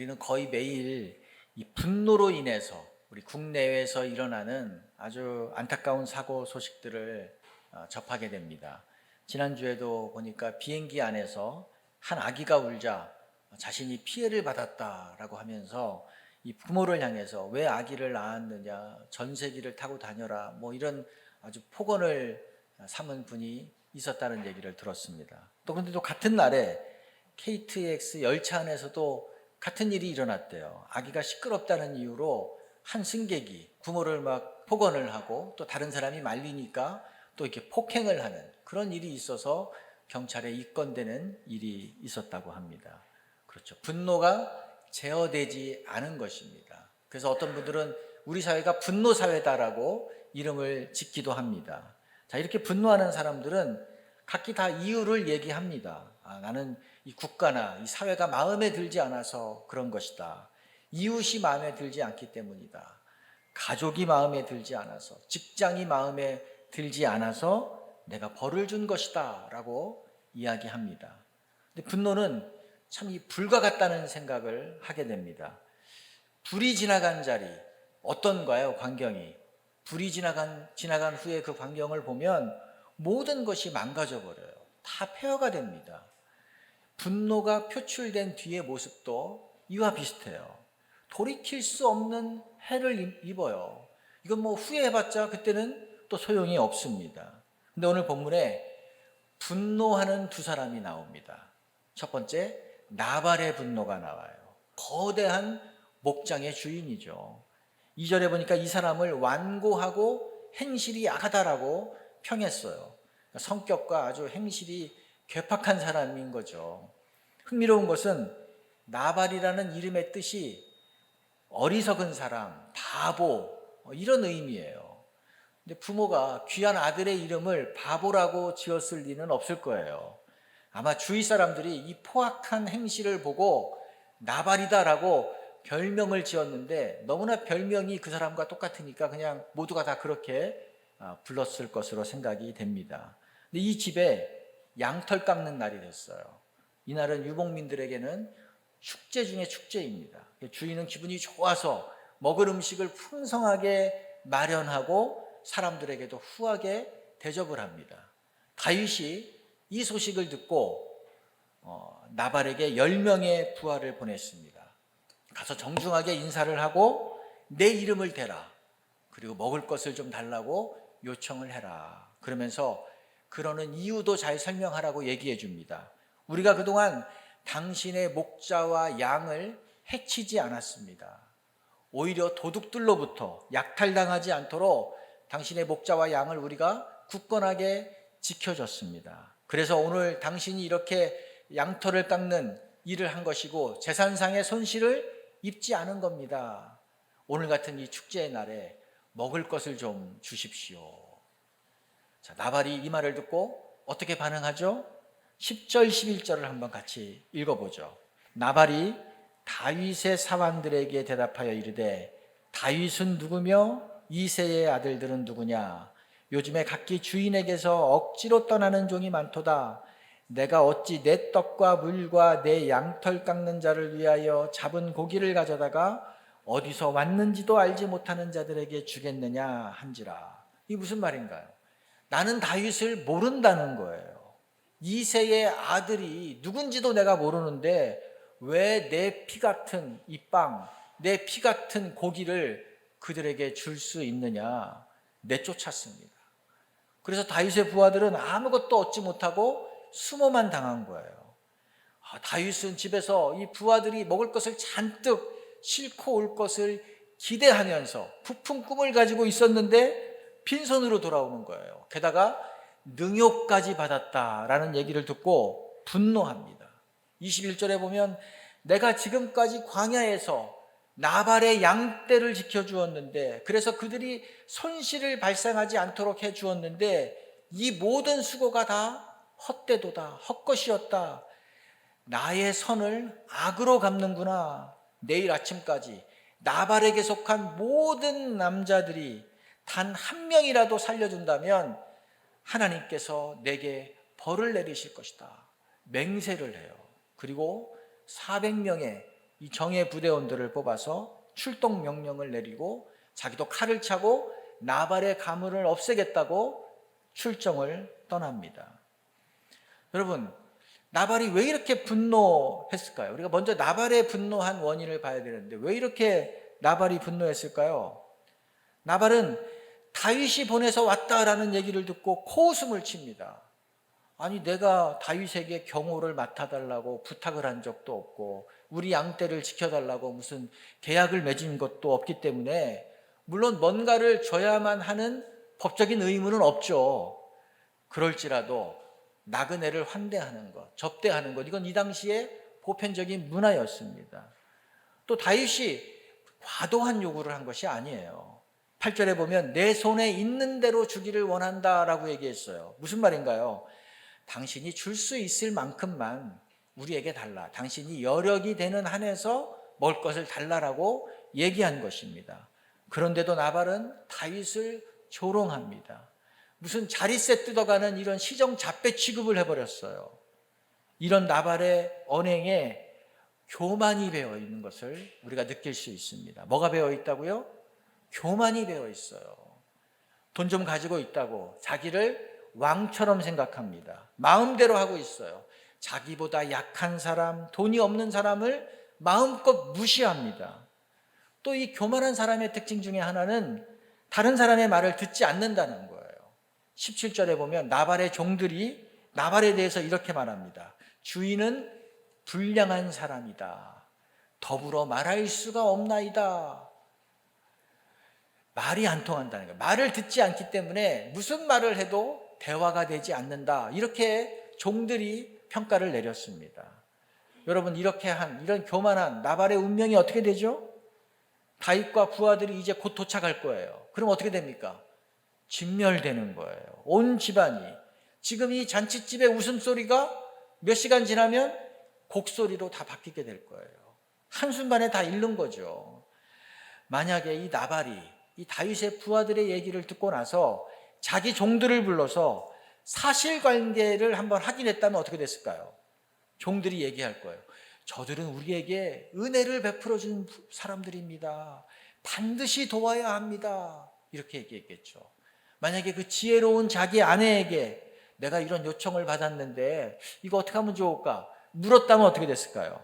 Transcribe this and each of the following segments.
우리는 거의 매일 이 분노로 인해서 우리 국내외에서 일어나는 아주 안타까운 사고 소식들을 접하게 됩니다. 지난주에도 보니까 비행기 안에서 한 아기가 울자 자신이 피해를 받았다라고 하면서 이 부모를 향해서 왜 아기를 낳았느냐, 전세기를 타고 다녀라, 뭐 이런 아주 폭언을 삼은 분이 있었다는 얘기를 들었습니다. 또 근데 또 같은 날에 KTX 열차 안에서도 같은 일이 일어났대요. 아기가 시끄럽다는 이유로 한 승객이 부모를 막 폭언을 하고 또 다른 사람이 말리니까 또 이렇게 폭행을 하는 그런 일이 있어서 경찰에 입건되는 일이 있었다고 합니다. 그렇죠. 분노가 제어되지 않은 것입니다. 그래서 어떤 분들은 우리 사회가 분노 사회다라고 이름을 짓기도 합니다. 자, 이렇게 분노하는 사람들은 각기 다 이유를 얘기합니다. 나는 이 국가나 이 사회가 마음에 들지 않아서 그런 것이다. 이웃이 마음에 들지 않기 때문이다. 가족이 마음에 들지 않아서, 직장이 마음에 들지 않아서 내가 벌을 준 것이다 라고 이야기합니다. 근데 분노는 참 이 불과 같다는 생각을 하게 됩니다. 불이 지나간 자리, 어떤가요? 광경이. 불이 지나간 후에 그 광경을 보면 모든 것이 망가져 버려요. 다 폐허가 됩니다. 분노가 표출된 뒤의 모습도 이와 비슷해요. 돌이킬 수 없는 해를 입어요. 이건 뭐 후회해봤자 그때는 또 소용이 없습니다. 근데 오늘 본문에 분노하는 두 사람이 나옵니다. 첫 번째, 나발의 분노가 나와요. 거대한 목장의 주인이죠. 2절에 보니까 이 사람을 완고하고 행실이 악하다라고 평했어요. 성격과 아주 행실이 괴팍한 사람인 거죠. 흥미로운 것은 나발이라는 이름의 뜻이 어리석은 사람, 바보 이런 의미예요. 근데 부모가 귀한 아들의 이름을 바보라고 지었을 리는 없을 거예요. 아마 주위 사람들이 이 포악한 행실을 보고 나발이다라고 별명을 지었는데 너무나 별명이 그 사람과 똑같으니까 그냥 모두가 다 그렇게 불렀을 것으로 생각이 됩니다. 근데 이 집에 양털 깎는 날이 됐어요. 이날은 유목민들에게는 축제 중에 축제입니다. 주인은 기분이 좋아서 먹을 음식을 풍성하게 마련하고 사람들에게도 후하게 대접을 합니다. 다윗이 이 소식을 듣고 나발에게 10명의 부하를 보냈습니다. 가서 정중하게 인사를 하고 내 이름을 대라. 그리고 먹을 것을 좀 달라고 요청을 해라. 그러면서 그러는 이유도 잘 설명하라고 얘기해 줍니다. 우리가 그동안 당신의 목자와 양을 해치지 않았습니다. 오히려 도둑들로부터 약탈당하지 않도록 당신의 목자와 양을 우리가 굳건하게 지켜줬습니다. 그래서 오늘 당신이 이렇게 양털을 깎는 일을 한 것이고 재산상의 손실을 입지 않은 겁니다. 오늘 같은 이 축제의 날에 먹을 것을 좀 주십시오. 자, 나발이 이 말을 듣고 어떻게 반응하죠? 10절, 11절을 한번 같이 읽어보죠. 나발이 다윗의 사환들에게 대답하여 이르되 다윗은 누구며 이새의 아들들은 누구냐? 요즘에 각기 주인에게서 억지로 떠나는 종이 많도다. 내가 어찌 내 떡과 물과 내 양털 깎는 자를 위하여 잡은 고기를 가져다가 어디서 왔는지도 알지 못하는 자들에게 주겠느냐 한지라. 이게 무슨 말인가요? 나는 다윗을 모른다는 거예요. 이새의 아들이 누군지도 내가 모르는데 왜 내 피 같은 이 빵, 내 피 같은 고기를 그들에게 줄 수 있느냐 내쫓았습니다. 그래서 다윗의 부하들은 아무것도 얻지 못하고 수모만 당한 거예요. 다윗은 집에서 이 부하들이 먹을 것을 잔뜩 싣고 올 것을 기대하면서 부푼 꿈을 가지고 있었는데 빈손으로 돌아오는 거예요. 게다가 능욕까지 받았다라는 얘기를 듣고 분노합니다. 21절에 보면 내가 지금까지 광야에서 나발의 양떼를 지켜주었는데 그래서 그들이 손실을 발생하지 않도록 해주었는데 이 모든 수고가 다 헛되도다, 헛것이었다. 나의 선을 악으로 갚는구나. 내일 아침까지 나발에게 속한 모든 남자들이 단 한 명이라도 살려준다면 하나님께서 내게 벌을 내리실 것이다. 맹세를 해요. 그리고 400명의 이 정예 부대원들을 뽑아서 출동 명령을 내리고 자기도 칼을 차고 나발의 가문을 없애겠다고 출정을 떠납니다. 여러분, 나발이 왜 이렇게 분노했을까요? 우리가 먼저 나발의 분노한 원인을 봐야 되는데 왜 이렇게 나발이 분노했을까요? 나발은 다윗이 보내서 왔다라는 얘기를 듣고 코웃음을 칩니다. 아니, 내가 다윗에게 경호를 맡아달라고 부탁을 한 적도 없고 우리 양떼를 지켜달라고 무슨 계약을 맺은 것도 없기 때문에 물론 뭔가를 줘야만 하는 법적인 의무는 없죠. 그럴지라도 나그네를 환대하는 것, 접대하는 것, 이건 이 당시에 보편적인 문화였습니다. 또 다윗이 과도한 요구를 한 것이 아니에요. 8절에 보면 내 손에 있는 대로 주기를 원한다라고 얘기했어요. 무슨 말인가요? 당신이 줄 수 있을 만큼만 우리에게 달라. 당신이 여력이 되는 한에서 먹을 것을 달라라고 얘기한 것입니다. 그런데도 나발은 다윗을 조롱합니다. 무슨 자릿세 뜯어가는 이런 시정잡배 취급을 해버렸어요. 이런 나발의 언행에 교만이 배어 있는 것을 우리가 느낄 수 있습니다. 뭐가 배어 있다고요? 교만이 배어 있어요. 돈 좀 가지고 있다고 자기를 왕처럼 생각합니다. 마음대로 하고 있어요. 자기보다 약한 사람, 돈이 없는 사람을 마음껏 무시합니다. 또 이 교만한 사람의 특징 중에 하나는 다른 사람의 말을 듣지 않는다는 거예요. 17절에 보면 나발의 종들이 나발에 대해서 이렇게 말합니다. 주인은 불량한 사람이다. 더불어 말할 수가 없나이다. 말이 안 통한다는 거예요. 말을 듣지 않기 때문에 무슨 말을 해도 대화가 되지 않는다. 이렇게 종들이 평가를 내렸습니다. 여러분, 이런 교만한 나발의 운명이 어떻게 되죠? 다윗과 부하들이 이제 곧 도착할 거예요. 그럼 어떻게 됩니까? 진멸되는 거예요. 온 집안이. 지금 이 잔칫집의 웃음소리가 몇 시간 지나면 곡소리로 다 바뀌게 될 거예요. 한순간에 다 잃는 거죠. 만약에 이 나발이 이 다윗의 부하들의 얘기를 듣고 나서 자기 종들을 불러서 사실관계를 한번 확인했다면 어떻게 됐을까요? 종들이 얘기할 거예요. 저들은 우리에게 은혜를 베풀어 준 사람들입니다. 반드시 도와야 합니다. 이렇게 얘기했겠죠. 만약에 그 지혜로운 자기 아내에게 내가 이런 요청을 받았는데 이거 어떻게 하면 좋을까? 물었다면 어떻게 됐을까요?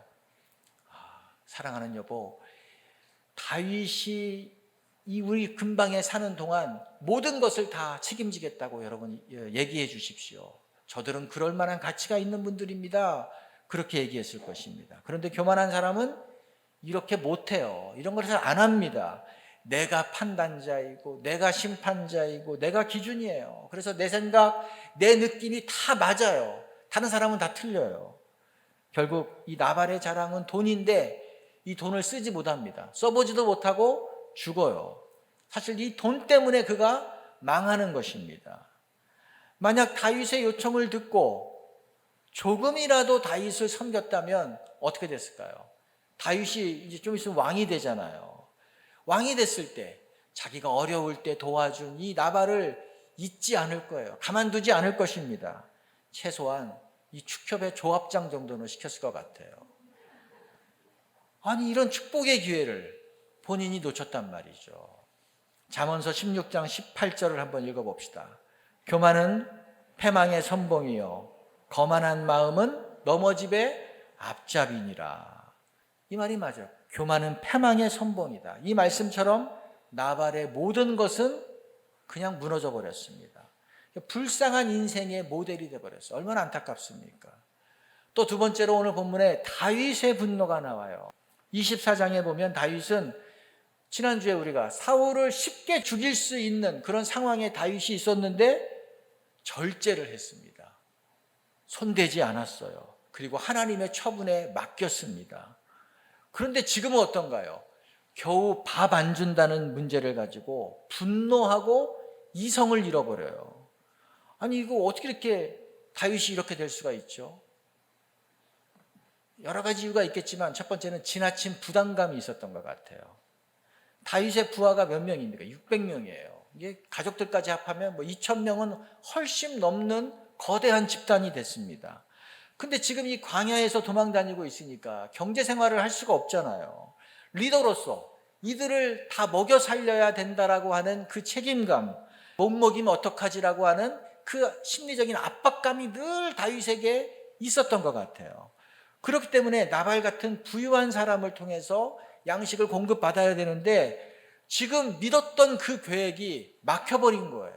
사랑하는 여보, 다윗이 이 우리 근방에 사는 동안 모든 것을 다 책임지겠다고 여러분 얘기해 주십시오. 저들은 그럴 만한 가치가 있는 분들입니다. 그렇게 얘기했을 것입니다. 그런데 교만한 사람은 이렇게 못해요. 이런 걸 잘 안 합니다. 내가 판단자이고 내가 심판자이고 내가 기준이에요. 그래서 내 생각, 내 느낌이 다 맞아요. 다른 사람은 다 틀려요. 결국 이 나발의 자랑은 돈인데 이 돈을 쓰지 못합니다. 써보지도 못하고 죽어요. 사실 이 돈 때문에 그가 망하는 것입니다. 만약 다윗의 요청을 듣고 조금이라도 다윗을 섬겼다면 어떻게 됐을까요? 다윗이 이제 좀 있으면 왕이 되잖아요. 왕이 됐을 때 자기가 어려울 때 도와준 이 나발을 잊지 않을 거예요. 가만두지 않을 것입니다. 최소한 이 축협의 조합장 정도는 시켰을 것 같아요. 아니, 이런 축복의 기회를 본인이 놓쳤단 말이죠. 잠언서 16장 18절을 한번 읽어봅시다. 교만은 패망의 선봉이요 거만한 마음은 넘어집의 앞잡이니라. 이 말이 맞아요. 교만은 패망의 선봉이다. 이 말씀처럼 나발의 모든 것은 그냥 무너져 버렸습니다. 불쌍한 인생의 모델이 되어버렸어요. 얼마나 안타깝습니까? 또 두 번째로 오늘 본문에 다윗의 분노가 나와요. 24장에 보면 다윗은 지난주에 우리가 사울을 쉽게 죽일 수 있는 그런 상황에 다윗이 있었는데 절제를 했습니다. 손대지 않았어요. 그리고 하나님의 처분에 맡겼습니다. 그런데 지금은 어떤가요? 겨우 밥 안 준다는 문제를 가지고 분노하고 이성을 잃어버려요. 아니, 이거 어떻게 이렇게 다윗이 이렇게 될 수가 있죠? 여러 가지 이유가 있겠지만 첫 번째는 지나친 부담감이 있었던 것 같아요. 다윗의 부하가 몇 명입니까? 600명이에요. 이게 가족들까지 합하면 2,000명은 훨씬 넘는 거대한 집단이 됐습니다. 근데 지금 이 광야에서 도망 다니고 있으니까 경제 생활을 할 수가 없잖아요. 리더로서 이들을 다 먹여 살려야 된다라고 하는 그 책임감, 못 먹이면 어떡하지라고 하는 그 심리적인 압박감이 늘 다윗에게 있었던 것 같아요. 그렇기 때문에 나발 같은 부유한 사람을 통해서 양식을 공급받아야 되는데 지금 믿었던 그 계획이 막혀버린 거예요.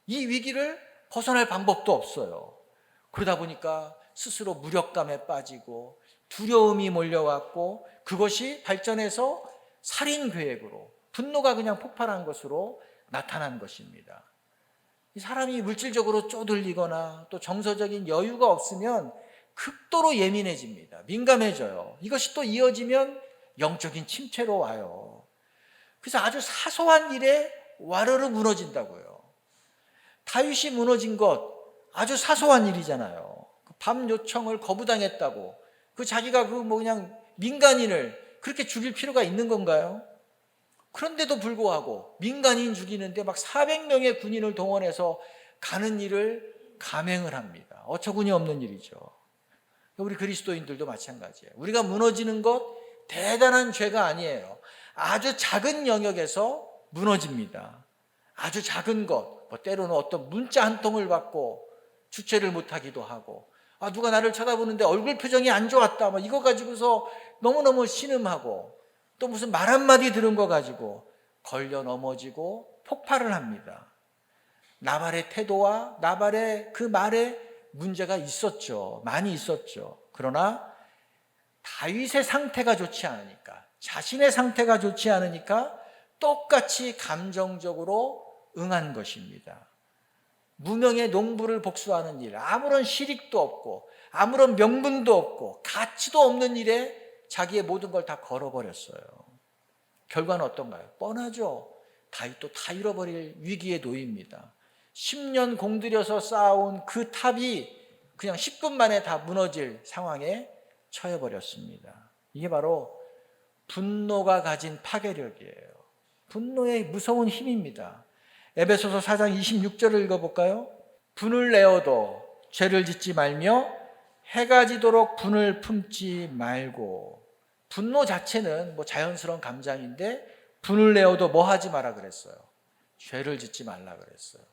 이 위기를 벗어날 방법도 없어요. 그러다 보니까 스스로 무력감에 빠지고 두려움이 몰려왔고 그것이 발전해서 살인 계획으로 분노가 그냥 폭발한 것으로 나타난 것입니다. 이 사람이 물질적으로 쪼들리거나 또 정서적인 여유가 없으면 극도로 예민해집니다. 민감해져요. 이것이 또 이어지면 영적인 침체로 와요. 그래서 아주 사소한 일에 와르르 무너진다고요. 다윗이 무너진 것 아주 사소한 일이잖아요. 밤 요청을 거부당했다고 그 자기가 그냥 민간인을 그렇게 죽일 필요가 있는 건가요? 그런데도 불구하고 민간인 죽이는데 막 400명의 군인을 동원해서 가는 일을 감행을 합니다. 어처구니 없는 일이죠. 우리 그리스도인들도 마찬가지예요. 우리가 무너지는 것 대단한 죄가 아니에요. 아주 작은 영역에서 무너집니다. 아주 작은 것, 때로는 어떤 문자 한 통을 받고 주체를 못하기도 하고, 누가 나를 쳐다보는데 얼굴 표정이 안 좋았다, 이거 가지고서 너무너무 신음하고, 또 무슨 말 한마디 들은 거 가지고 걸려 넘어지고 폭발을 합니다. 나발의 태도와 나발의 그 말에 문제가 있었죠. 많이 있었죠. 그러나 다윗의 상태가 좋지 않으니까, 자신의 상태가 좋지 않으니까 똑같이 감정적으로 응한 것입니다. 무명의 농부를 복수하는 일, 아무런 실익도 없고 아무런 명분도 없고 가치도 없는 일에 자기의 모든 걸 다 걸어버렸어요. 결과는 어떤가요? 뻔하죠. 다윗도 다 잃어버릴 위기에 놓입니다. 10년 공들여서 쌓아온 그 탑이 그냥 10분 만에 다 무너질 상황에 처해버렸습니다. 이게 바로 분노가 가진 파괴력이에요. 분노의 무서운 힘입니다. 에베소서 4장 26절을 읽어볼까요? 분을 내어도 죄를 짓지 말며 해가 지도록 분을 품지 말고. 분노 자체는 자연스러운 감정인데 분을 내어도 뭐 하지 마라 그랬어요? 죄를 짓지 말라 그랬어요.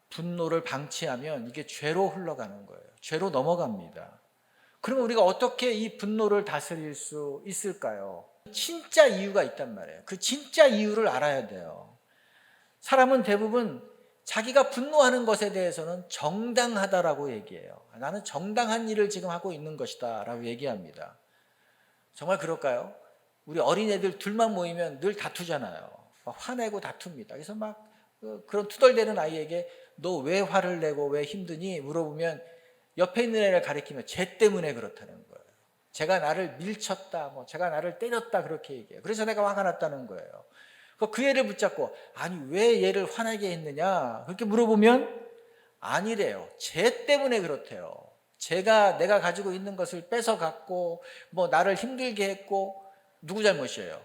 분노를 방치하면 이게 죄로 흘러가는 거예요. 죄로 넘어갑니다. 그러면 우리가 어떻게 이 분노를 다스릴 수 있을까요? 진짜 이유가 있단 말이에요. 그 진짜 이유를 알아야 돼요. 사람은 대부분 자기가 분노하는 것에 대해서는 정당하다라고 얘기해요. 나는 정당한 일을 지금 하고 있는 것이다 라고 얘기합니다. 정말 그럴까요? 우리 어린애들 둘만 모이면 늘 다투잖아요. 화내고 다툽니다. 그래서 그런 투덜대는 아이에게 너 왜 화를 내고 왜 힘드니? 물어보면 옆에 있는 애를 가리키며 쟤 때문에 그렇다는 거예요. 제가 나를 밀쳤다, 제가 나를 때렸다 그렇게 얘기해요. 그래서 내가 화가 났다는 거예요. 그 애를 붙잡고 아니 왜 얘를 화나게 했느냐 그렇게 물어보면 아니래요. 쟤 때문에 그렇대요. 내가 가지고 있는 것을 뺏어 갖고 나를 힘들게 했고 누구 잘못이에요?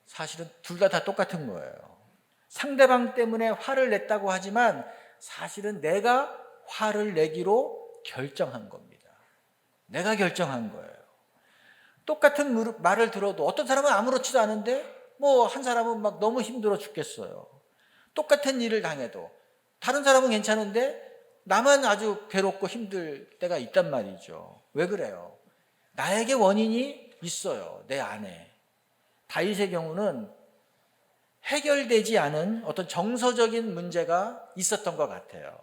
사실은 둘 다 똑같은 거예요. 상대방 때문에 화를 냈다고 하지만 사실은 내가 화를 내기로 결정한 겁니다. 내가 결정한 거예요. 똑같은 말을 들어도 어떤 사람은 아무렇지도 않은데 한 사람은 너무 힘들어 죽겠어요. 똑같은 일을 당해도 다른 사람은 괜찮은데 나만 아주 괴롭고 힘들 때가 있단 말이죠. 왜 그래요? 나에게 원인이 있어요. 내 안에. 다윗의 경우는 해결되지 않은 어떤 정서적인 문제가 있었던 것 같아요.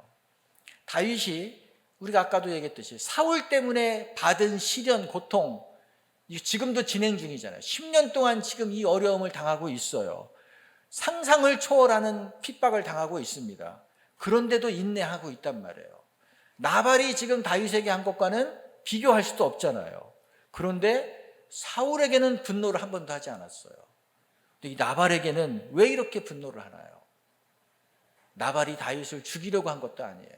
다윗이 우리가 아까도 얘기했듯이 사울 때문에 받은 시련, 고통 지금도 진행 중이잖아요. 10년 동안 지금 이 어려움을 당하고 있어요. 상상을 초월하는 핍박을 당하고 있습니다. 그런데도 인내하고 있단 말이에요. 나발이 지금 다윗에게 한 것과는 비교할 수도 없잖아요. 그런데 사울에게는 분노를 한 번도 하지 않았어요. 근데 이 나발에게는 왜 이렇게 분노를 하나요? 나발이 다윗을 죽이려고 한 것도 아니에요.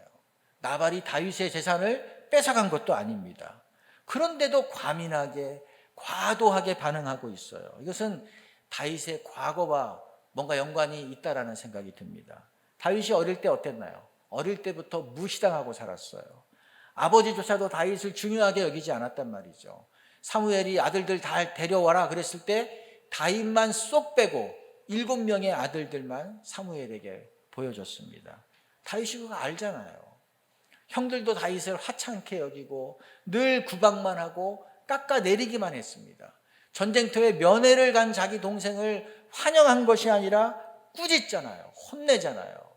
나발이 다윗의 재산을 뺏어간 것도 아닙니다. 그런데도 과민하게 과도하게 반응하고 있어요. 이것은 다윗의 과거와 뭔가 연관이 있다라는 생각이 듭니다. 다윗이 어릴 때 어땠나요? 어릴 때부터 무시당하고 살았어요. 아버지조차도 다윗을 중요하게 여기지 않았단 말이죠. 사무엘이 아들들 다 데려와라 그랬을 때 다윗만 쏙 빼고 7명의 아들들만 사무엘에게 보여줬습니다. 다윗이 그거 알잖아요. 형들도 다윗을 하찮게 여기고 늘 구박만 하고 깎아내리기만 했습니다. 전쟁터에 면회를 간 자기 동생을 환영한 것이 아니라 꾸짖잖아요. 혼내잖아요.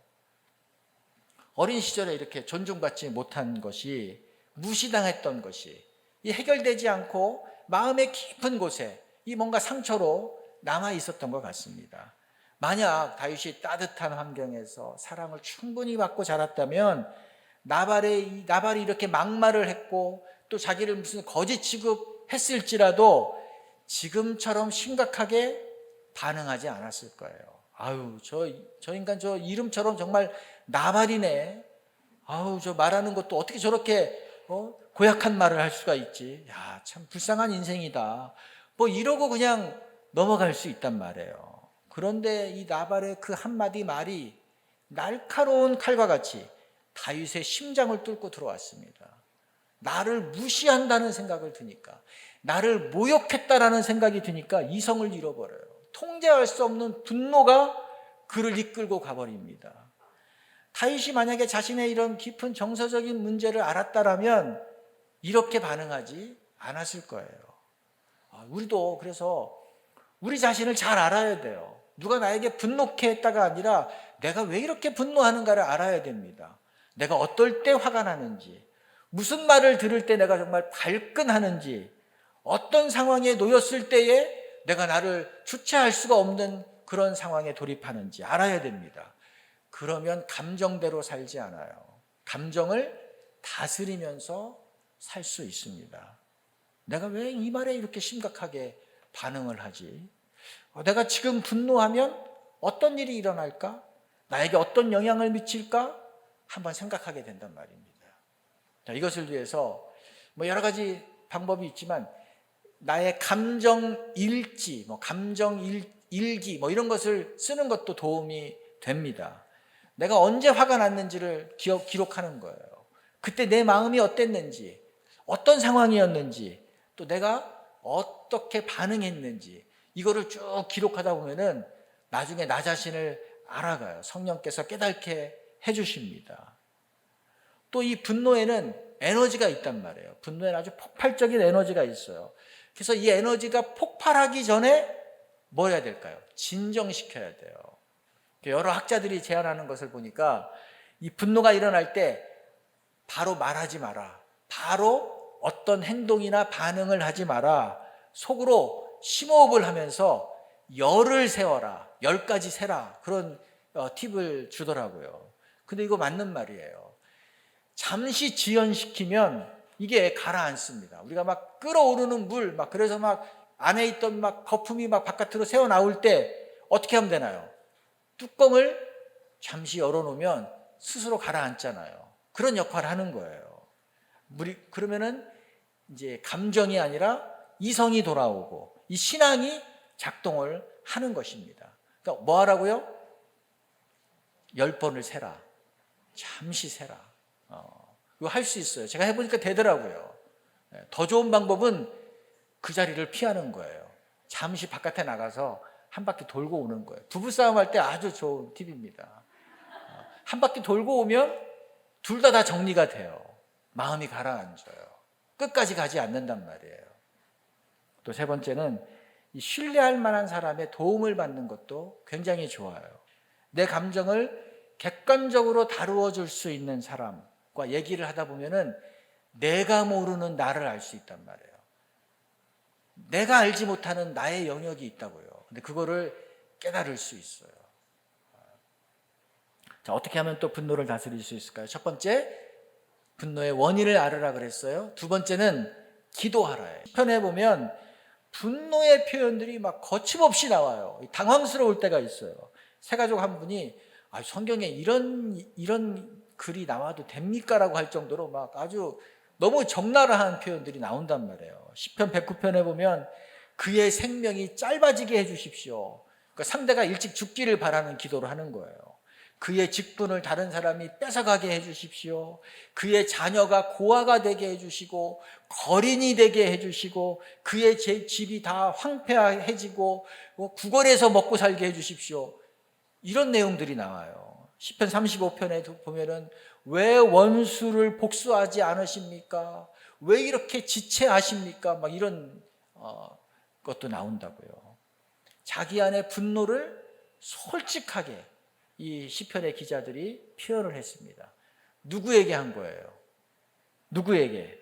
어린 시절에 이렇게 존중받지 못한 것이, 무시당했던 것이 이 해결되지 않고 마음의 깊은 곳에 이 뭔가 상처로 남아 있었던 것 같습니다. 만약 다윗이 따뜻한 환경에서 사랑을 충분히 받고 자랐다면 나발이 이렇게 막말을 했고 또 자기를 무슨 거짓 취급했을지라도 지금처럼 심각하게 반응하지 않았을 거예요. 아유, 저 인간 저 이름처럼 정말 나발이네. 아우, 저 말하는 것도 어떻게 저렇게 고약한 말을 할 수가 있지. 야, 참 불쌍한 인생이다. 뭐 이러고 그냥 넘어갈 수 있단 말이에요. 그런데 이 나발의 그 한마디 말이 날카로운 칼과 같이 다윗의 심장을 뚫고 들어왔습니다. 나를 무시한다는 생각을 드니까, 나를 모욕했다라는 생각이 드니까 이성을 잃어버려요. 통제할 수 없는 분노가 그를 이끌고 가버립니다. 다윗이 만약에 자신의 이런 깊은 정서적인 문제를 알았다라면 이렇게 반응하지 않았을 거예요. 우리도 그래서 우리 자신을 잘 알아야 돼요. 누가 나에게 분노케 했다가 아니라 내가 왜 이렇게 분노하는가를 알아야 됩니다. 내가 어떨 때 화가 나는지, 무슨 말을 들을 때 내가 정말 발끈하는지, 어떤 상황에 놓였을 때에 내가 나를 주체할 수가 없는 그런 상황에 돌입하는지 알아야 됩니다. 그러면 감정대로 살지 않아요. 감정을 다스리면서 살 수 있습니다. 내가 왜 이 말에 이렇게 심각하게 반응을 하지? 내가 지금 분노하면 어떤 일이 일어날까? 나에게 어떤 영향을 미칠까? 한번 생각하게 된단 말입니다. 자, 이것을 위해서 여러 가지 방법이 있지만 나의 감정 일지, 감정 일기 이런 것을 쓰는 것도 도움이 됩니다. 내가 언제 화가 났는지를 기록하는 거예요. 그때 내 마음이 어땠는지, 어떤 상황이었는지, 또 내가 어떻게 반응했는지 이거를 쭉 기록하다 보면은 나중에 나 자신을 알아가요. 성령께서 깨닫게 해주십니다. 또 이 분노에는 에너지가 있단 말이에요. 분노에는 아주 폭발적인 에너지가 있어요. 그래서 이 에너지가 폭발하기 전에 뭘 해야 될까요? 진정시켜야 돼요. 여러 학자들이 제안하는 것을 보니까 이 분노가 일어날 때 바로 말하지 마라. 바로 어떤 행동이나 반응을 하지 마라. 속으로 심호흡을 하면서 열을 세워라. 10가지 세라. 그런 팁을 주더라고요. 근데 이거 맞는 말이에요. 잠시 지연시키면 이게 가라앉습니다. 우리가 막 끓어오르는 물, 그래서 안에 있던 거품이 바깥으로 새어 나올 때 어떻게 하면 되나요? 뚜껑을 잠시 열어놓으면 스스로 가라앉잖아요. 그런 역할을 하는 거예요. 그러면은 이제 감정이 아니라 이성이 돌아오고 이 신앙이 작동을 하는 것입니다. 그러니까 뭐 하라고요? 10번을 세라. 잠시 세라. 이거 할 수 있어요. 제가 해보니까 되더라고요. 더 좋은 방법은 그 자리를 피하는 거예요. 잠시 바깥에 나가서 한 바퀴 돌고 오는 거예요. 부부싸움 할 때 아주 좋은 팁입니다. 한 바퀴 돌고 오면 둘 다 정리가 돼요. 마음이 가라앉아요. 끝까지 가지 않는단 말이에요. 또 세 번째는 이 신뢰할 만한 사람의 도움을 받는 것도 굉장히 좋아요. 내 감정을 객관적으로 다루어 줄 수 있는 사람과 얘기를 하다 보면은 내가 모르는 나를 알 수 있단 말이에요. 내가 알지 못하는 나의 영역이 있다고요. 근데 그거를 깨달을 수 있어요. 자, 어떻게 하면 또 분노를 다스릴 수 있을까요? 첫 번째, 분노의 원인을 알으라 그랬어요. 두 번째는 기도하라예요. 시편에 보면 분노의 표현들이 거침없이 나와요. 당황스러울 때가 있어요. 새가족 한 분이 성경에 이런 글이 나와도 됩니까? 라고 할 정도로 아주 너무 적나라한 표현들이 나온단 말이에요. 시편 109편에 보면 그의 생명이 짧아지게 해주십시오. 그러니까 상대가 일찍 죽기를 바라는 기도를 하는 거예요. 그의 직분을 다른 사람이 뺏어가게 해주십시오. 그의 자녀가 고아가 되게 해주시고 거린이 되게 해주시고 그의 집이 다 황폐해지고 구걸해서 먹고 살게 해주십시오. 이런 내용들이 나와요. 시편 35편에 보면은 왜 원수를 복수하지 않으십니까? 왜 이렇게 지체하십니까? 막 이런 것도 나온다고요. 자기 안의 분노를 솔직하게 이 시편의 기자들이 표현을 했습니다. 누구에게 한 거예요? 누구에게?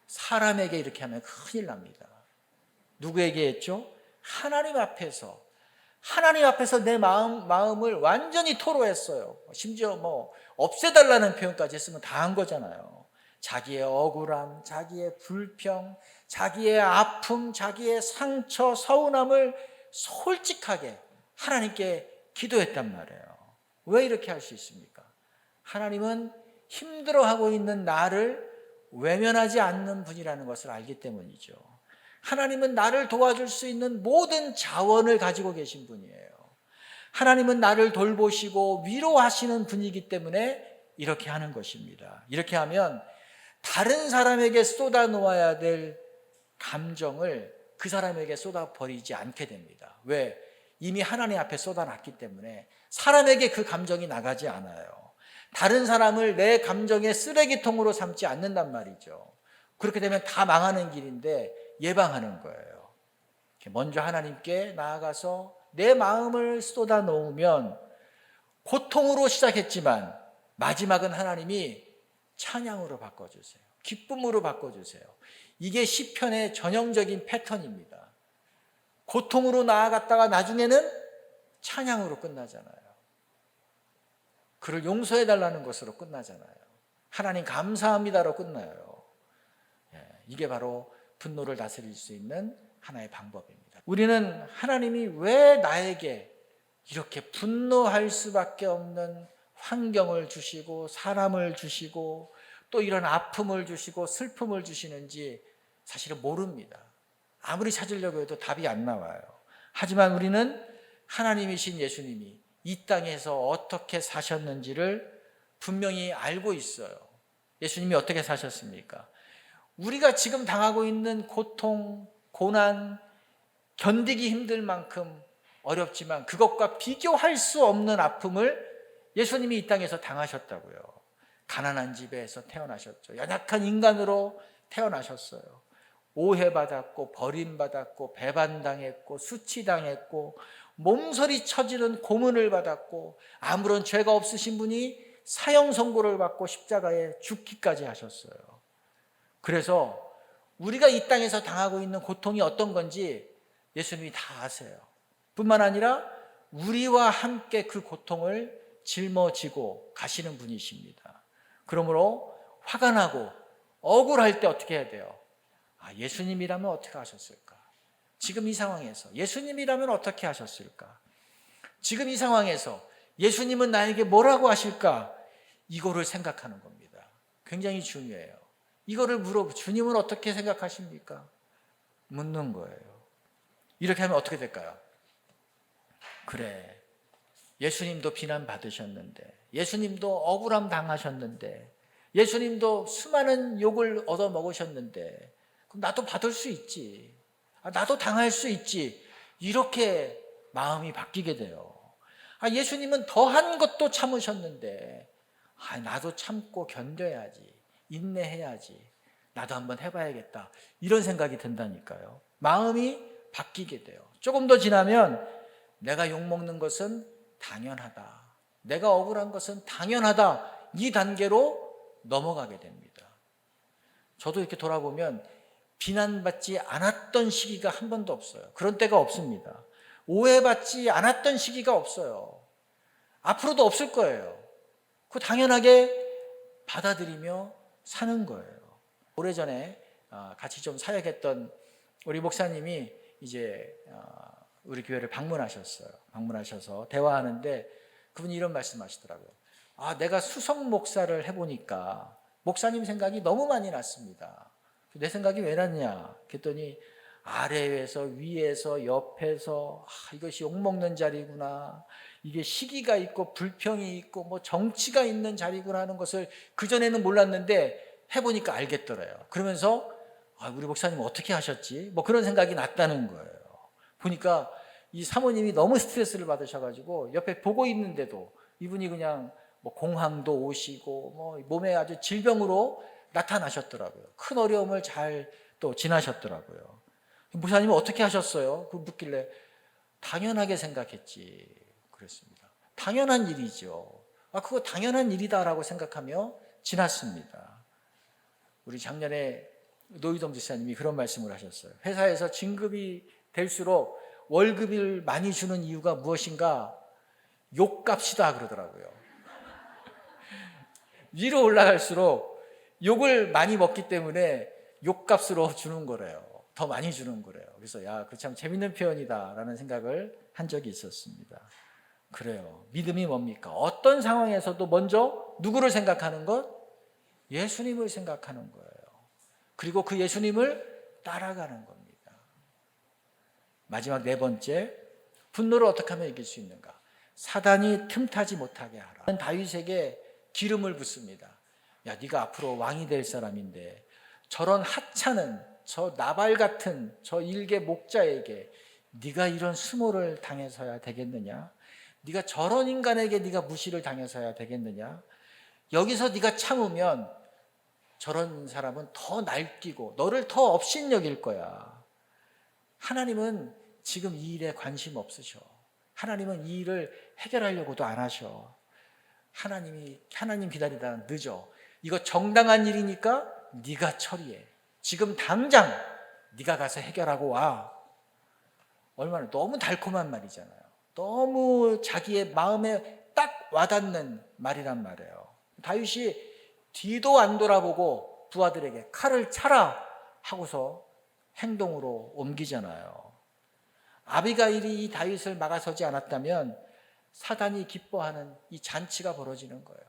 사람에게 이렇게 하면 큰일 납니다. 누구에게 했죠? 하나님 앞에서. 하나님 앞에서 내 마음을 완전히 토로했어요. 심지어 없애달라는 표현까지 했으면 다 한 거잖아요. 자기의 억울함, 자기의 불평, 자기의 아픔, 자기의 상처, 서운함을 솔직하게 하나님께 기도했단 말이에요. 왜 이렇게 할 수 있습니까? 하나님은 힘들어하고 있는 나를 외면하지 않는 분이라는 것을 알기 때문이죠. 하나님은 나를 도와줄 수 있는 모든 자원을 가지고 계신 분이에요. 하나님은 나를 돌보시고 위로하시는 분이기 때문에 이렇게 하는 것입니다. 이렇게 하면 다른 사람에게 쏟아 놓아야 될 감정을 그 사람에게 쏟아 버리지 않게 됩니다. 왜? 이미 하나님 앞에 쏟아놨기 때문에 사람에게 그 감정이 나가지 않아요. 다른 사람을 내 감정의 쓰레기통으로 삼지 않는단 말이죠. 그렇게 되면 다 망하는 길인데 예방하는 거예요. 먼저 하나님께 나아가서 내 마음을 쏟아 놓으면 고통으로 시작했지만 마지막은 하나님이 찬양으로 바꿔주세요. 기쁨으로 바꿔주세요. 이게 시편의 전형적인 패턴입니다. 고통으로 나아갔다가 나중에는 찬양으로 끝나잖아요. 그를 용서해달라는 것으로 끝나잖아요. 하나님 감사합니다로 끝나요. 이게 바로 분노를 다스릴 수 있는 하나의 방법입니다. 우리는 하나님이 왜 나에게 이렇게 분노할 수밖에 없는 환경을 주시고 사람을 주시고 또 이런 아픔을 주시고 슬픔을 주시는지 사실은 모릅니다. 아무리 찾으려고 해도 답이 안 나와요. 하지만 우리는 하나님이신 예수님이 이 땅에서 어떻게 사셨는지를 분명히 알고 있어요. 예수님이 어떻게 사셨습니까? 우리가 지금 당하고 있는 고통, 고난, 견디기 힘들 만큼 어렵지만 그것과 비교할 수 없는 아픔을 예수님이 이 땅에서 당하셨다고요. 가난한 집에서 태어나셨죠. 연약한 인간으로 태어나셨어요. 오해받았고 버림받았고 배반당했고 수치당했고 몸서리 쳐지는 고문을 받았고 아무런 죄가 없으신 분이 사형 선고를 받고 십자가에 죽기까지 하셨어요. 그래서 우리가 이 땅에서 당하고 있는 고통이 어떤 건지 예수님이 다 아세요. 뿐만 아니라 우리와 함께 그 고통을 짊어지고 가시는 분이십니다. 그러므로 화가 나고 억울할 때 어떻게 해야 돼요? 예수님이라면 어떻게 하셨을까? 지금 이 상황에서 예수님이라면 어떻게 하셨을까? 지금 이 상황에서 예수님은 나에게 뭐라고 하실까? 이거를 생각하는 겁니다. 굉장히 중요해요. 이거를 물어보, 주님은 어떻게 생각하십니까? 묻는 거예요. 이렇게 하면 어떻게 될까요? 그래, 예수님도 비난받으셨는데, 예수님도 억울함 당하셨는데, 예수님도 수많은 욕을 얻어먹으셨는데 그럼 나도 받을 수 있지. 나도 당할 수 있지. 이렇게 마음이 바뀌게 돼요. 예수님은 더한 것도 참으셨는데 나도 참고 견뎌야지. 인내해야지. 나도 한번 해봐야겠다. 이런 생각이 든다니까요. 마음이 바뀌게 돼요. 조금 더 지나면 내가 욕먹는 것은 당연하다. 내가 억울한 것은 당연하다. 이 단계로 넘어가게 됩니다. 저도 이렇게 돌아보면 비난받지 않았던 시기가 한 번도 없어요. 그런 때가 없습니다. 오해받지 않았던 시기가 없어요. 앞으로도 없을 거예요. 그거 당연하게 받아들이며 사는 거예요. 오래전에 같이 좀 사역했던 우리 목사님이 이제 우리 교회를 방문하셔서 대화하는데 그분이 이런 말씀하시더라고요. 내가 수석 목사를 해보니까 목사님 생각이 너무 많이 났습니다. 내 생각이 왜 났냐? 그랬더니 아래에서 위에서 옆에서 이것이 욕먹는 자리구나, 이게 시기가 있고 불평이 있고 뭐 정치가 있는 자리구나 하는 것을 그전에는 몰랐는데 해보니까 알겠더래요. 그러면서 우리 목사님 어떻게 하셨지? 뭐 그런 생각이 났다는 거예요. 보니까 이 사모님이 너무 스트레스를 받으셔가지고 옆에 보고 있는데도 이분이 그냥 뭐 공황도 오시고 뭐 몸에 아주 질병으로 나타나셨더라고요. 큰 어려움을 잘 또 지나셨더라고요. 목사님은 어떻게 하셨어요? 그 묻길래 당연하게 생각했지 그랬습니다. 당연한 일이죠. 그거 당연한 일이다라고 생각하며 지났습니다. 우리 작년에 노희동 지사님이 그런 말씀을 하셨어요. 회사에서 진급이 될수록 월급을 많이 주는 이유가 무엇인가? 욕값이다 그러더라고요. 위로 올라갈수록 욕을 많이 먹기 때문에 욕값으로 주는 거래요. 더 많이 주는 거래요. 그래서 그 참 재밌는 표현이다라는 생각을 한 적이 있었습니다. 그래요. 믿음이 뭡니까? 어떤 상황에서도 먼저 누구를 생각하는 것? 예수님을 생각하는 거예요. 그리고 그 예수님을 따라가는 겁니다. 마지막 네 번째, 분노를 어떻게 하면 이길 수 있는가? 사단이 틈타지 못하게 하라. 다윗에게 기름을 붓습니다. 네가 앞으로 왕이 될 사람인데 저런 하찮은 저 나발 같은 저 일개 목자에게 네가 이런 수모를 당해서야 되겠느냐? 네가 저런 인간에게 네가 무시를 당해서야 되겠느냐? 여기서 네가 참으면 저런 사람은 더 날뛰고 너를 더 업신여길 거야. 하나님은 지금 이 일에 관심 없으셔. 하나님은 이 일을 해결하려고도 안 하셔. 하나님 기다리다 늦어. 이거 정당한 일이니까 네가 처리해. 지금 당장 네가 가서 해결하고 와. 얼마나 너무 달콤한 말이잖아요. 너무 자기의 마음에 딱 와닿는 말이란 말이에요. 다윗이 뒤도 안 돌아보고 부하들에게 칼을 차라 하고서 행동으로 옮기잖아요. 아비가일이 이 다윗을 막아서지 않았다면 사단이 기뻐하는 이 잔치가 벌어지는 거예요.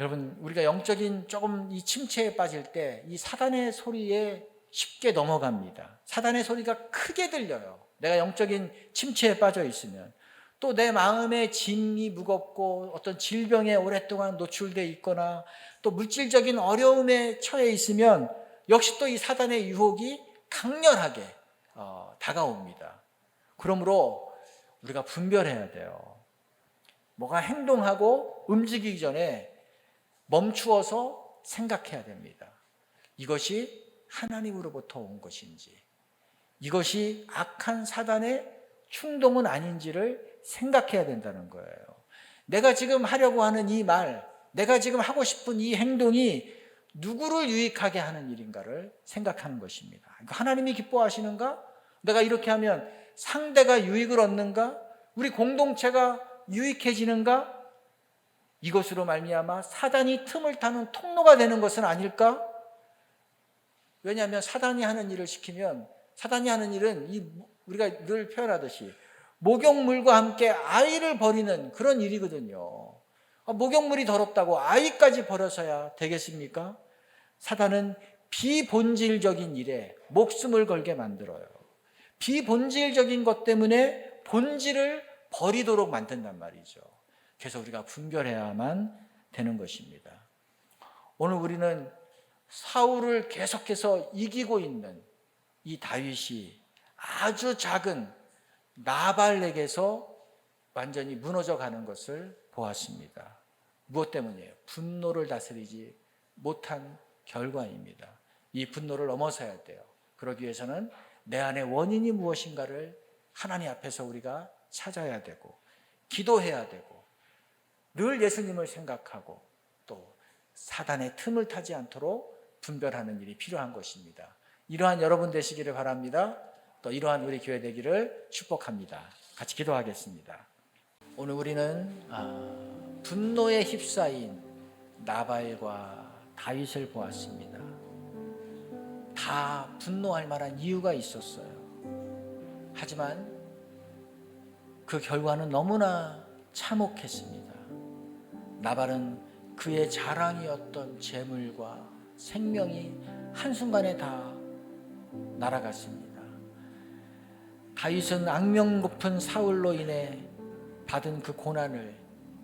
여러분, 우리가 영적인 조금 이 침체에 빠질 때 이 사단의 소리에 쉽게 넘어갑니다. 사단의 소리가 크게 들려요. 내가 영적인 침체에 빠져 있으면. 또 내 마음의 짐이 무겁고 어떤 질병에 오랫동안 노출되어 있거나 또 물질적인 어려움에 처해 있으면 역시 또 이 사단의 유혹이 강렬하게 다가옵니다. 그러므로 우리가 분별해야 돼요. 뭐가 행동하고 움직이기 전에 멈추어서 생각해야 됩니다. 이것이 하나님으로부터 온 것인지, 이것이 악한 사단의 충동은 아닌지를 생각해야 된다는 거예요. 내가 지금 하려고 하는 이 말, 내가 지금 하고 싶은 이 행동이 누구를 유익하게 하는 일인가를 생각하는 것입니다. 하나님이 기뻐하시는가? 내가 이렇게 하면 상대가 유익을 얻는가? 우리 공동체가 유익해지는가? 이것으로 말미암아 사단이 틈을 타는 통로가 되는 것은 아닐까? 왜냐하면 사단이 하는 일을 시키면, 사단이 하는 일은 우리가 늘 표현하듯이 목욕물과 함께 아이를 버리는 그런 일이거든요. 목욕물이 더럽다고 아이까지 버려서야 되겠습니까? 사단은 비본질적인 일에 목숨을 걸게 만들어요. 비본질적인 것 때문에 본질을 버리도록 만든단 말이죠. 그래서 우리가 분별해야만 되는 것입니다. 오늘 우리는 사울을 계속해서 이기고 있는 이 다윗이 아주 작은 나발에게서 완전히 무너져 가는 것을 보았습니다. 무엇 때문이에요? 분노를 다스리지 못한 결과입니다. 이 분노를 넘어서야 돼요. 그러기 위해서는 내 안에 원인이 무엇인가를 하나님 앞에서 우리가 찾아야 되고 기도해야 되고 늘 예수님을 생각하고 또 사단의 틈을 타지 않도록 분별하는 일이 필요한 것입니다. 이러한 여러분 되시기를 바랍니다. 또 이러한 우리 교회 되기를 축복합니다. 같이 기도하겠습니다. 오늘 우리는 분노에 휩싸인 나발과 다윗을 보았습니다. 다 분노할 만한 이유가 있었어요. 하지만 그 결과는 너무나 참혹했습니다. 나발은 그의 자랑이었던 재물과 생명이 한순간에 다 날아갔습니다. 다윗은 악명 높은 사울로 인해 받은 그 고난을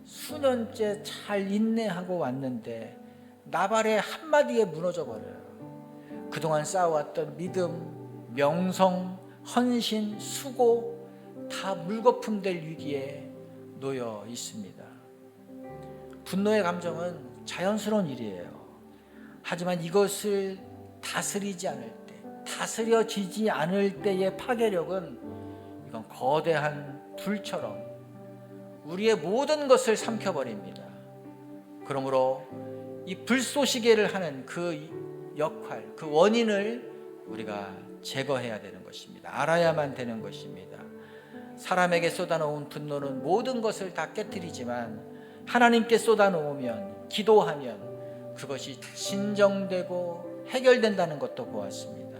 수년째 잘 인내하고 왔는데 나발의 한마디에 무너져 버려요. 그동안 쌓아왔던 믿음, 명성, 헌신, 수고 다 물거품 될 위기에 놓여 있습니다. 분노의 감정은 자연스러운 일이에요. 하지만 이것을 다스리지 않을 때, 다스려지지 않을 때의 파괴력은 이건 거대한 불처럼 우리의 모든 것을 삼켜버립니다. 그러므로 이 불쏘시개를 하는 그 역할, 그 원인을 우리가 제거해야 되는 것입니다. 알아야만 되는 것입니다. 사람에게 쏟아놓은 분노는 모든 것을 다 깨트리지만 하나님께 쏟아놓으면, 기도하면 그것이 진정되고 해결된다는 것도 보았습니다.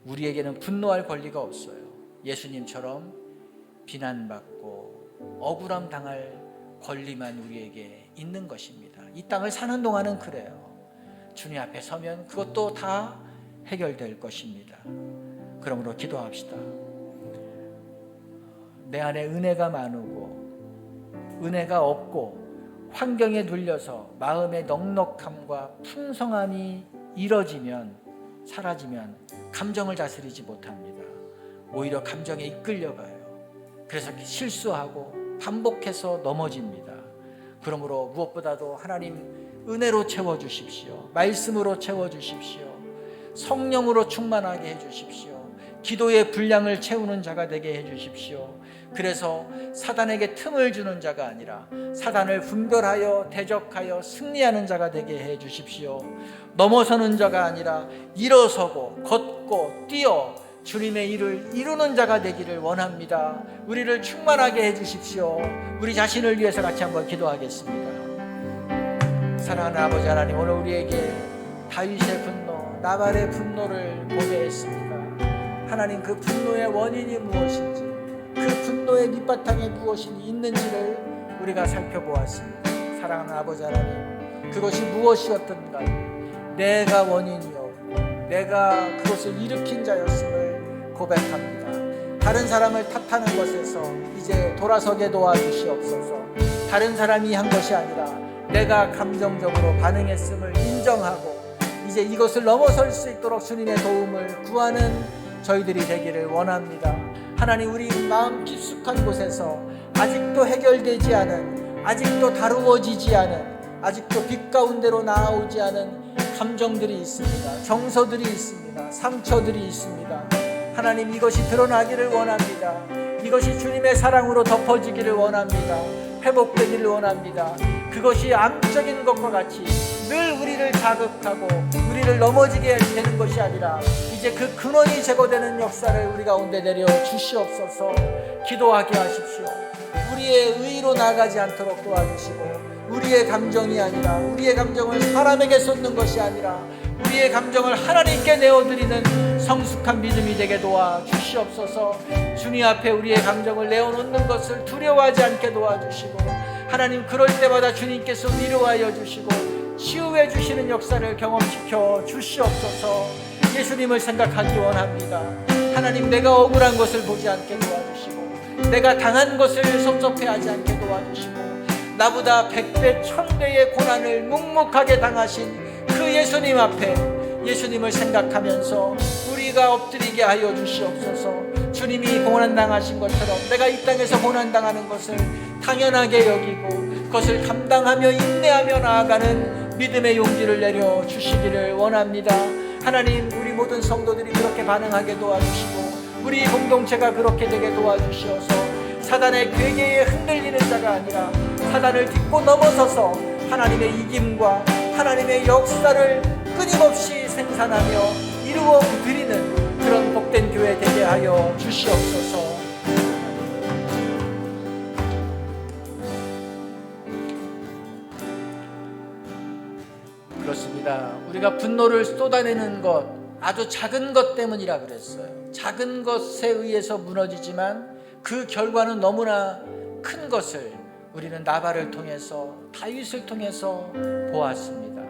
우리에게는 분노할 권리가 없어요. 예수님처럼 비난받고 억울함 당할 권리만 우리에게 있는 것입니다. 이 땅을 사는 동안은 그래요. 주님 앞에 서면 그것도 다 해결될 것입니다. 그러므로 기도합시다. 내 안에 은혜가 많고 은혜가 없고 환경에 눌려서 마음의 넉넉함과 풍성함이 이뤄지면, 사라지면 감정을 다스리지 못합니다. 오히려 감정에 이끌려가요. 그래서 실수하고 반복해서 넘어집니다. 그러므로 무엇보다도 하나님 은혜로 채워주십시오. 말씀으로 채워주십시오. 성령으로 충만하게 해주십시오. 기도의 분량을 채우는 자가 되게 해주십시오. 그래서 사단에게 틈을 주는 자가 아니라 사단을 분별하여 대적하여 승리하는 자가 되게 해주십시오. 넘어서는 자가 아니라 일어서고 걷고 뛰어 주님의 일을 이루는 자가 되기를 원합니다. 우리를 충만하게 해주십시오. 우리 자신을 위해서 같이 한번 기도하겠습니다. 사랑하는 아버지 하나님, 오늘 우리에게 다윗의 분노, 나발의 분노를 보게 했습니다. 하나님, 그 분노의 원인이 무엇인지, 그 분노의 밑바탕에 무엇이 있는지를 우리가 살펴보았습니다. 사랑하는 아버지 하나님, 그것이 무엇이었던가 내가 원인이었고 내가 그것을 일으킨 자였음을 고백합니다. 다른 사람을 탓하는 것에서 이제 돌아서게 도와주시옵소서. 다른 사람이 한 것이 아니라 내가 감정적으로 반응했음을 인정하고 이제 이것을 넘어설 수 있도록 주님의 도움을 구하는 저희들이 되기를 원합니다. 하나님, 우리 마음 깊숙한 곳에서 아직도 해결되지 않은, 아직도 다루어지지 않은, 아직도 빛 가운데로 나아오지 않은 감정들이 있습니다. 정서들이 있습니다. 상처들이 있습니다. 하나님, 이것이 드러나기를 원합니다. 이것이 주님의 사랑으로 덮어지기를 원합니다. 회복되기를 원합니다. 그것이 암적인 것과 같이 늘 우리를 자극하고 우리를 넘어지게 되는 것이 아니라 이제 그 근원이 제거되는 역사를 우리 가운데 내려 주시옵소서. 기도하게 하십시오. 우리의 의로 나아가지 않도록 도와주시고, 우리의 감정이 아니라, 우리의 감정을 사람에게 쏟는 것이 아니라 우리의 감정을 하나님께 내어드리는 성숙한 믿음이 되게 도와주시옵소서. 주님 앞에 우리의 감정을 내어놓는 것을 두려워하지 않게 도와주시고, 하나님, 그럴 때마다 주님께서 위로하여 주시고 치유해 주시는 역사를 경험시켜 주시옵소서. 예수님을 생각하기 원합니다. 하나님, 내가 억울한 것을 보지 않게 도와주시고 내가 당한 것을 섭섭해하지 않게 도와주시고 나보다 100배 1000배의 고난을 묵묵하게 당하신 그 예수님 앞에 예수님을 생각하면서 우리가 엎드리게 하여 주시옵소서. 주님이 고난당하신 것처럼 내가 이 땅에서 고난당하는 것을 당연하게 여기고 그것을 감당하며 인내하며 나아가는 믿음의 용기를 내려 주시기를 원합니다. 하나님, 우리 모든 성도들이 그렇게 반응하게 도와주시고 우리 공동체가 그렇게 되게 도와주시어서 사단의 괴계에 흔들리는 자가 아니라 사단을 딛고 넘어서서 하나님의 이김과 하나님의 역사를 끊임없이 생산하며 이루어 드리는 그런 복된 교회 되게 하여 주시옵소서. 그렇습니다. 우리가 분노를 쏟아내는 것, 아주 작은 것 때문이라 그랬어요. 작은 것에 의해서 무너지지만 그 결과는 너무나 큰 것을 우리는 나발을 통해서, 다윗을 통해서 보았습니다.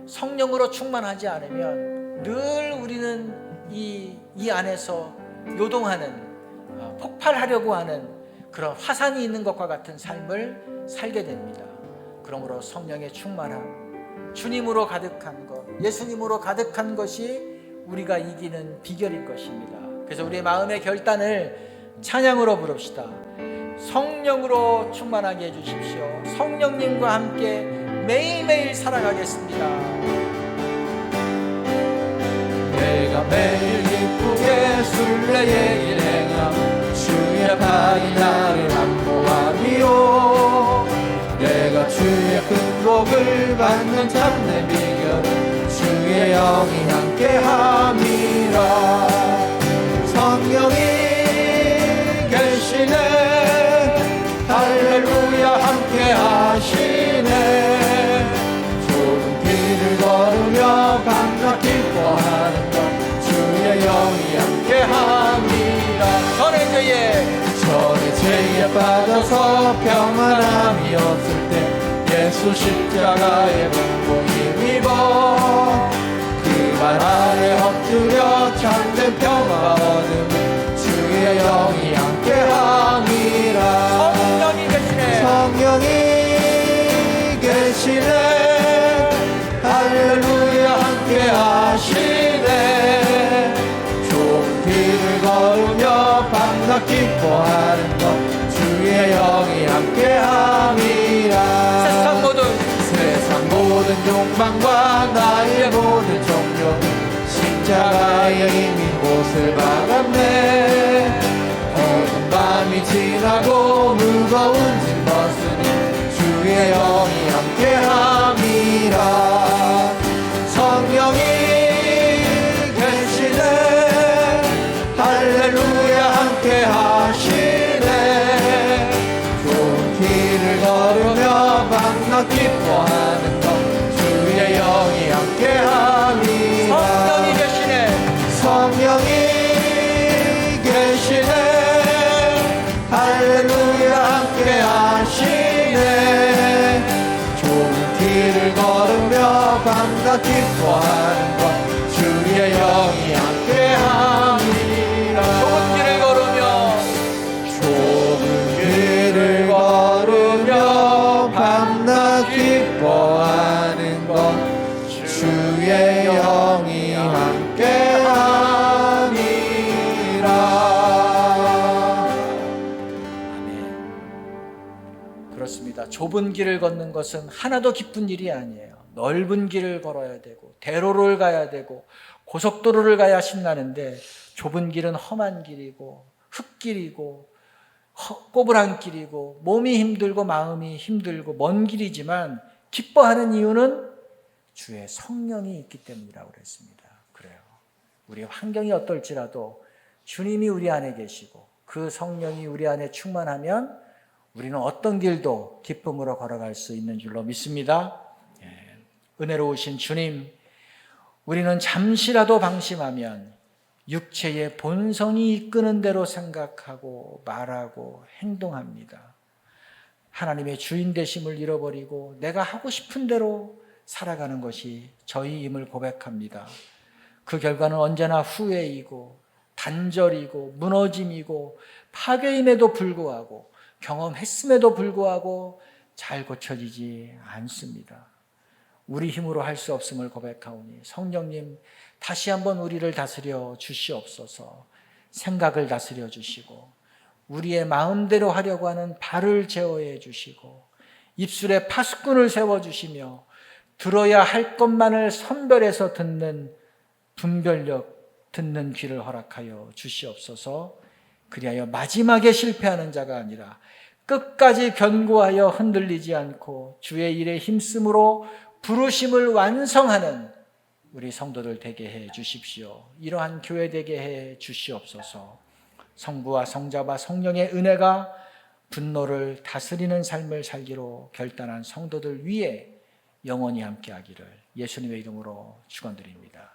성령으로 충만하지 않으면 늘 우리는 이 안에서 요동하는 폭발하려고 하는 그런 화산이 있는 것과 같은 삶을 살게 됩니다. 그러므로 성령의 충만함, 주님으로 가득한 것, 예수님으로 가득한 것이 우리가 이기는 비결일 것입니다. 그래서 우리의 마음의 결단을 찬양으로 부릅시다. 성령으로 충만하게 해주십시오. 성령님과 함께 매일매일 살아가겠습니다. 내가 매일 기쁘게 순례의 일행함 주의 팔이 나를 안보함이요 내가 주의 큰 복을 받는 참된 비결은 주의 영이 함께함이라 성령이 계시네 할렐루야 함께하시네 좁은 길을 걸으며 감사 기뻐하는 것 주의 영이 함께함이라 전에 죄에 빠져서 평안함이 없을 때 예수 십자가의 공복 힘입어 그 발 아래 엎드려 참된 평화 얻으며 주의 영이 함께함이라 성령이 계시네 할렐루야 함께하시네 좁은 길을 걸으며 밤낮 기뻐하는 것 주의 영이 함께함이라 세상 모든 욕망과 나의 모든 종교는 십자가의 이미 옷을 박았네 어두운 밤이 지나고 무거운 짐 벗으니 주의 영이 함께함이라 성령이 계시네 할렐루야 함께하시네 좋은 길을 걸으며 밤낮 기뻐하는 것 주의 영이 함께함이라 성령이 계시네 할렐루야 함께하시네 좋은 길을 걸으며 밤낮 기뻐하는 것 주의 영이 함께함이라 좁은 길을 걸으며 밤낮 기뻐하는 것 주의 영이 함께함이라 아멘. 그렇습니다. 좁은 길을 걷는 것은 하나도 기쁜 일이 아니에요. 넓은 길을 걸어야 되고 대로를 가야 되고 고속도로를 가야 신나는데 좁은 길은 험한 길이고 흙길이고 꼬부랑 길이고 몸이 힘들고 마음이 힘들고 먼 길이지만 기뻐하는 이유는 주의 성령이 있기 때문이라고 그랬습니다. 그래요. 우리 환경이 어떨지라도 주님이 우리 안에 계시고 그 성령이 우리 안에 충만하면 우리는 어떤 길도 기쁨으로 걸어갈 수 있는 줄로 믿습니다. 은혜로우신 주님, 우리는 잠시라도 방심하면 육체의 본성이 이끄는 대로 생각하고 말하고 행동합니다. 하나님의 주인 되심을 잃어버리고 내가 하고 싶은 대로 살아가는 것이 저희임을 고백합니다. 그 결과는 언제나 후회이고 단절이고 무너짐이고 파괴임에도 불구하고 경험했음에도 불구하고 잘 고쳐지지 않습니다. 우리 힘으로 할 수 없음을 고백하오니 성령님 다시 한번 우리를 다스려 주시옵소서. 생각을 다스려 주시고 우리의 마음대로 하려고 하는 발을 제어해 주시고 입술에 파수꾼을 세워주시며 들어야 할 것만을 선별해서 듣는 분별력, 듣는 귀를 허락하여 주시옵소서. 그리하여 마지막에 실패하는 자가 아니라 끝까지 견고하여 흔들리지 않고 주의 일에 힘쓰므로 부르심을 완성하는 우리 성도들 되게 해 주십시오. 이러한 교회 되게 해 주시옵소서. 성부와 성자와 성령의 은혜가 분노를 다스리는 삶을 살기로 결단한 성도들 위에 영원히 함께하기를 예수님의 이름으로 축원드립니다.